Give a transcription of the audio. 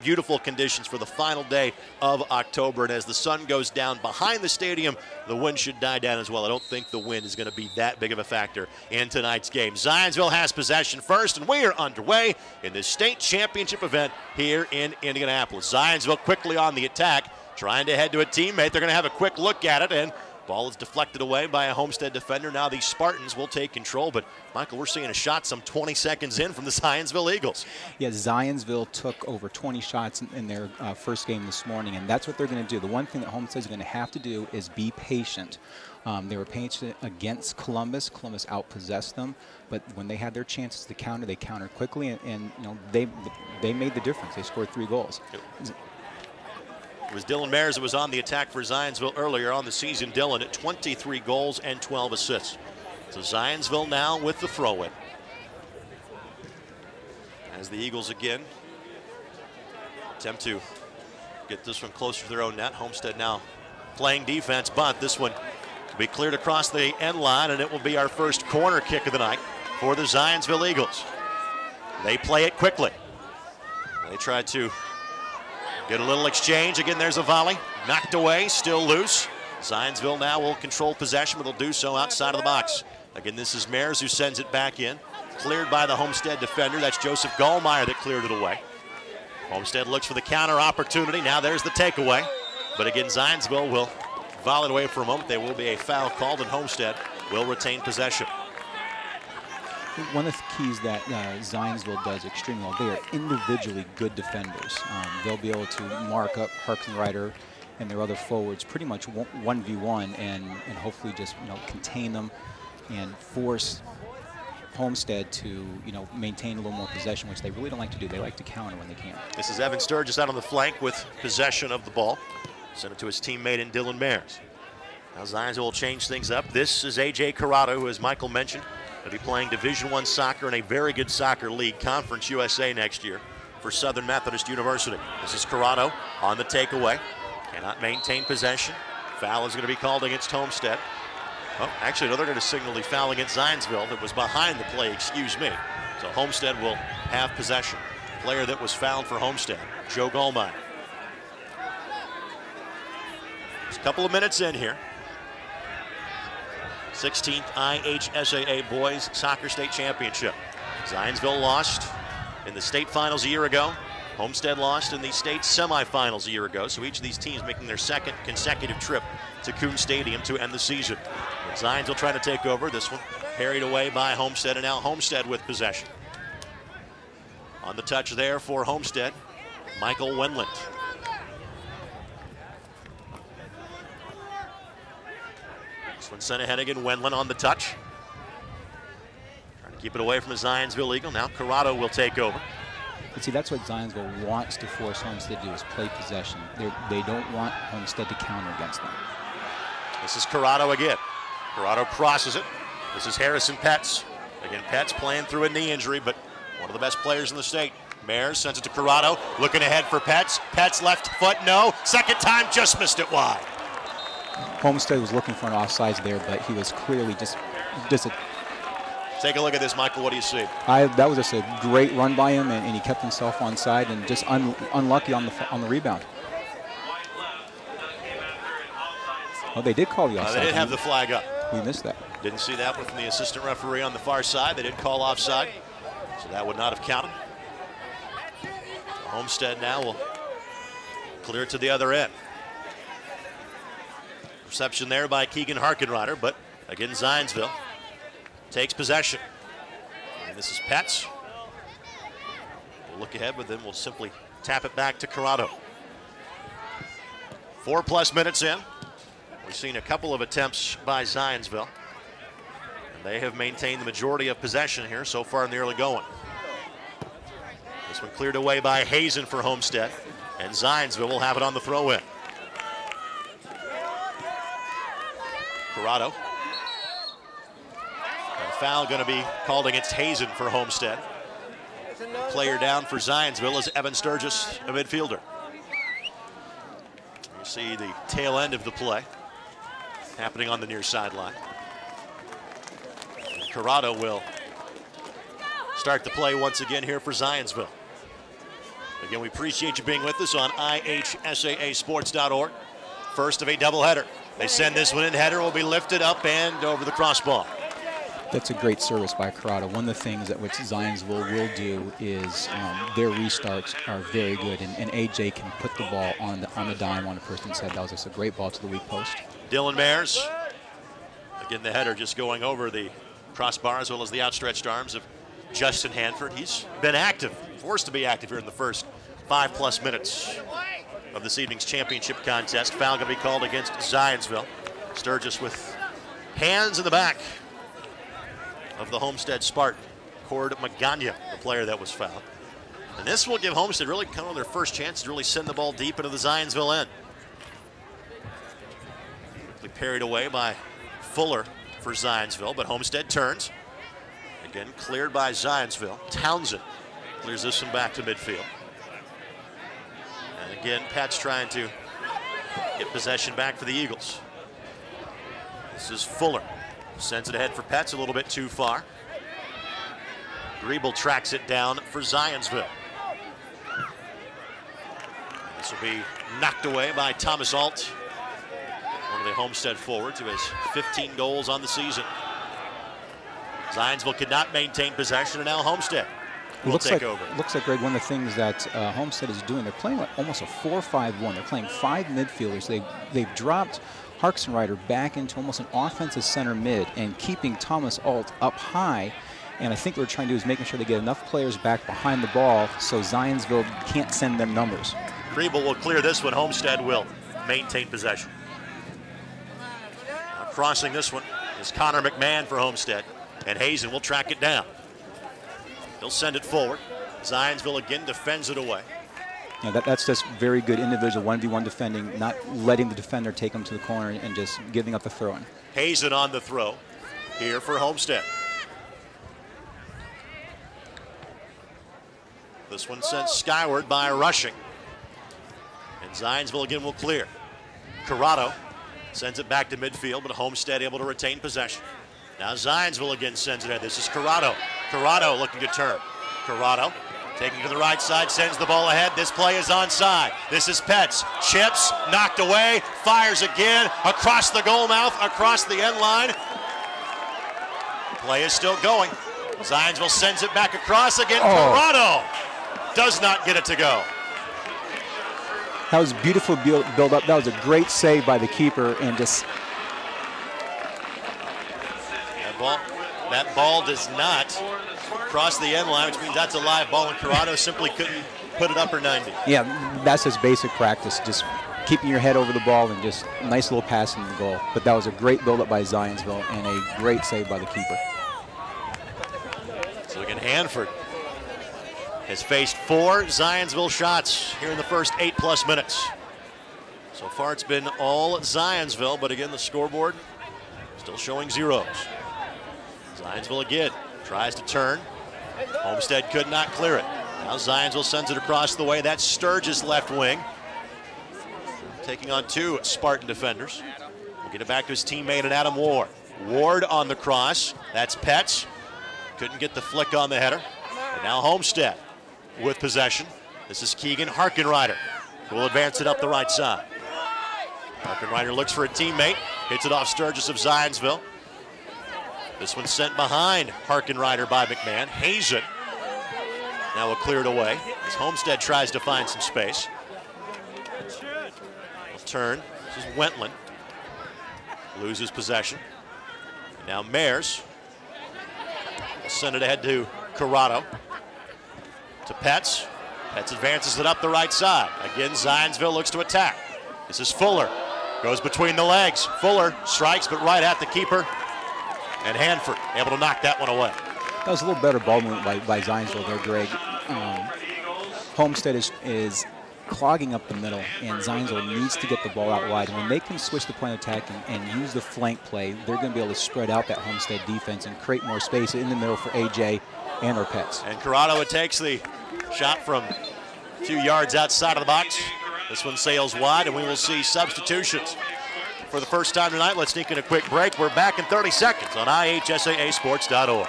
beautiful conditions for the final day of October. And as the sun goes down behind the stadium, the wind should die down as well. I don't think the wind is going to be that big of a factor in tonight's game. Zionsville has possession first, and we are underway in the state championship event here in Indianapolis. Zionsville quickly on the attack, trying to head to a teammate. They're going to have a quick look at it, and ball is deflected away by a Homestead defender. Now the Spartans will take control, but Michael, we're seeing a shot some 20 seconds in from the Zionsville Eagles. Yeah, Zionsville took over 20 shots in their first game this morning, and that's what they're going to do. The one thing that Homestead is going to have to do is be patient. They were patient against Columbus. Columbus outpossessed them, but when they had their chances to counter, they countered quickly, and you know, they made the difference. They scored 3 goals. It was Dylan Mayers that was on the attack for Zionsville earlier on the season. Dylan at 23 goals and 12 assists. So Zionsville now with the throw-in. As the Eagles again attempt to get this one closer to their own net. Homestead now playing defense, but this one will be cleared across the end line, and it will be our first corner kick of the night for the Zionsville Eagles. They play it quickly. They try to get a little exchange. Again, there's a volley. Knocked away, still loose. Zionsville now will control possession, but they'll do so outside of the box. Again, this is Mayers who sends it back in. Cleared by the Homestead defender. That's Joseph Gallmeyer that cleared it away. Homestead looks for the counter opportunity. Now there's the takeaway. But again, Zionsville will volley it away for a moment. There will be a foul called, and Homestead will retain possession. One of the keys that Zionsville does extremely well, they are individually good defenders. They'll be able to mark up Harkenreiter and their other forwards pretty much 1v1 and hopefully just, you know, contain them and force Homestead to, you know, maintain a little more possession, which they really don't like to do. They like to counter when they can. This is Evan Sturgis out on the flank with possession of the ball. Sent it to his teammate in Dylan Mayers. Now Zionsville will change things up. This is A.J. Corrado, who, as Michael mentioned, will be playing Division I soccer in a very good soccer league, Conference USA, next year for Southern Methodist University. This is Corrado on the takeaway. Cannot maintain possession. Foul is going to be called against Homestead. Oh, actually, no, they're going to signal the foul against Zionsville that was behind the play, excuse me. So Homestead will have possession. Player that was fouled for Homestead, Joe Gallmeyer. Just a couple of minutes in here. 16th IHSAA Boys Soccer State Championship. Zionsville lost in the state finals a year ago. Homestead lost in the state semifinals a year ago. So each of these teams making their second consecutive trip to Coon Stadium to end the season. And Zionsville trying to take over. This one parried away by Homestead, and now Homestead with possession. On the touch there for Homestead, Michael Wendland. This one sent ahead again, Wendland on the touch. Trying to keep it away from the Zionsville Eagle. Now Corrado will take over. But see, that's what Zionsville wants to force Homestead to do, is play possession. They don't want Homestead to counter against them. This is Corrado again. Corrado crosses it. This is Harrison Petz. Again, Petz playing through a knee injury, but one of the best players in the state. Mayers sends it to Corrado, looking ahead for Petz. Petz left foot, no. Second time, just missed it wide. Homestead was looking for an offsides there, but he was clearly just Take a look at this, Michael. What do you see? That was just a great run by him, and he kept himself onside and just unlucky on the rebound. Oh, they did call the offside. They did have the flag up. We missed that. Didn't see that one from the assistant referee on the far side. They did call offside, so that would not have counted. Homestead now will clear it to the other end. Reception there by Keegan Harkenreiter, but again, Zionsville takes possession. And this is Petz. We'll look ahead, but then we'll simply tap it back to Corrado. 4+ minutes in. We've seen a couple of attempts by Zionsville. And they have maintained the majority of possession here so far in the early going. This one cleared away by Hazen for Homestead. And Zionsville will have it on the throw-in. Corrado. Foul going to be called against Hazen for Homestead. Player down for Zionsville is Evan Sturgis, a midfielder. You see the tail end of the play happening on the near sideline. Corrado will start the play once again here for Zionsville. Again, we appreciate you being with us on IHSAAsports.org. First of a doubleheader. They send this one in. Header will be lifted up and over the crossbar. That's a great service by Corrado. One of the things that which Zionsville will do is their restarts are very good, and AJ can put the ball on the dime on a person's head. That was just a great ball to the weak post. Dylan Mayers. Again, the header just going over the crossbar as well as the outstretched arms of Justin Hanford. He's been active, forced to be active here in the first 5+ minutes of this evening's championship contest. Foul going to be called against Zionsville. Sturgis with hands in the back of the Homestead Spartan. Cord Magana, the player that was fouled. And this will give Homestead really kind of their first chance to really send the ball deep into the Zionsville end. Quickly parried away by Fuller for Zionsville, but Homestead turns. Again, cleared by Zionsville. Townsend clears this one back to midfield. And again, Pat's trying to get possession back for the Eagles. This is Fuller. Sends it ahead for Pets, a little bit too far. Griebel tracks it down for Zionsville. This will be knocked away by Thomas Alt, one of the Homestead forwards who has 15 goals on the season. Zionsville could not maintain possession, and now Homestead will take over. Looks like, Greg, one of the things that Homestead is doing, they're playing like almost a 4-5-1. They're playing 5 midfielders. They've dropped Harksenreiter back into almost an offensive center mid and keeping Thomas Alt up high. And I think what we're trying to do is making sure they get enough players back behind the ball so Zionsville can't send them numbers. Griebel will clear this one. Homestead will maintain possession. Now crossing this one is Connor McMahon for Homestead, and Hazen will track it down. He'll send it forward. Zionsville again defends it away. Yeah, that's just very good individual 1v1 defending, not letting the defender take them to the corner and just giving up the throw-in. Hazen on the throw here for Homestead. This one sent skyward by Rushing. And Zionsville again will clear. Corrado sends it back to midfield, but Homestead able to retain possession. Now Zionsville again sends it ahead. This is Corrado. Corrado looking to turn. Corrado taking to the right side, sends the ball ahead. This play is onside. This is Pets. Chips, knocked away, fires again, across the goal mouth, across the end line. Play is still going. Zionsville sends it back across again. Corrado does not get it to go. That was beautiful build up. That was a great save by the keeper, and just that ball does not cross the end line, which means that's a live ball, and Corrado simply couldn't put it up or 90. Yeah, that's his basic practice, just keeping your head over the ball and just nice little pass in the goal. But that was a great build up by Zionsville and a great save by the keeper. So again, Hanford has faced 4 Zionsville shots here in the first 8+ minutes. So far it's been all Zionsville, but again the scoreboard still showing zeros. Zionsville again tries to turn. Homestead could not clear it. Now Zionsville sends it across the way. That's Sturgis left wing, taking on 2 Spartan defenders. We'll get it back to his teammate and Adam Ward. Ward on the cross. That's Pets. Couldn't get the flick on the header. And now Homestead with possession. This is Keegan Harkenreiter, who will advance it up the right side. Harkenreiter looks for a teammate. Hits it off Sturgis of Zionsville. This one sent behind Harkenreiter by McMahon. Hazen now will clear it away as Homestead tries to find some space. Will turn. This is Wentland. Loses possession. And now Mayers will send it ahead to Corrado. To Pets. Pets advances it up the right side. Again, Zionsville looks to attack. This is Fuller. Goes between the legs. Fuller strikes, but right at the keeper. And Hanford able to knock that one away. That was a little better ball movement by Zionsville there, Greg. Homestead is clogging up the middle, and Zionsville needs to get the ball out wide. When they can switch the point of attack and use the flank play, they're going to be able to spread out that Homestead defense and create more space in the middle for AJ and our Pets. And Corrado takes the shot from a few yards outside of the box. This one sails wide, and we will see substitutions for the first time tonight. Let's sneak in a quick break. We're back in 30 seconds on IHSAAsports.org.